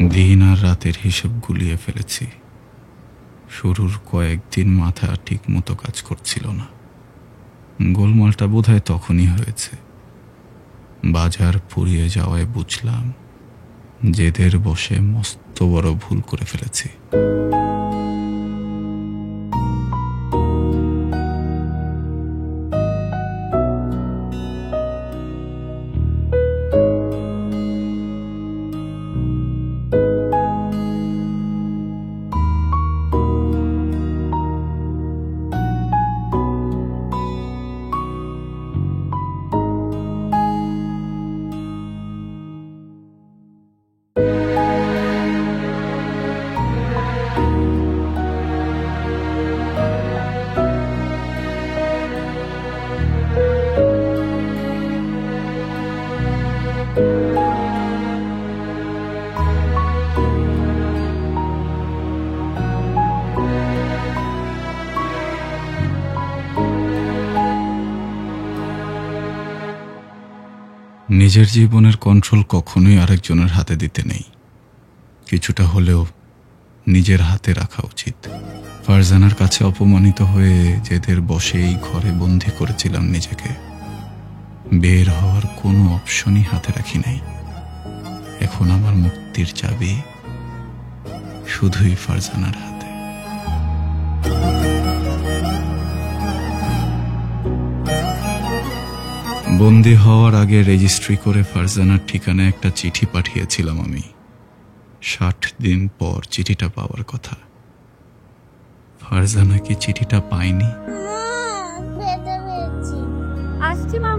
দিন আর রাতের হিসেব গুলিয়ে ফেলেছি। শুরুর কয়েকদিন মাথা ঠিক মতো কাজ করছিল না। গোলমালটা বোধহয় তখনই হয়েছে। বাজার পুড়িয়ে যাওয়ায় বুঝলাম জেদের বসে মস্ত বড় ভুল করে ফেলেছি। নিজের জীবনের কন্ট্রোল কখনোই আরেকজনের হাতে দিতে নেই। কিছুটা হলেও নিজের হাতে রাখা উচিত। ফারজানার কাছে অপমানিত হয়ে জেদের বসেই ঘরে বন্দি করেছিলাম নিজেকে। বের হওয়ার কোনো অপশনই হাতে রাখি নাই। এখন আমার মুক্তির চাবি শুধুই ফারজানার হাতে। বন্দি হওয়ার আগে রেজিস্ট্রি করে ফারজানার ঠিকানায় একটা চিঠি পাঠিয়েছিলাম আমি। 60 দিন পর চিঠিটা পাওয়ার কথা। ফারজানা কি চিঠিটা পায়নি? আসছি মা।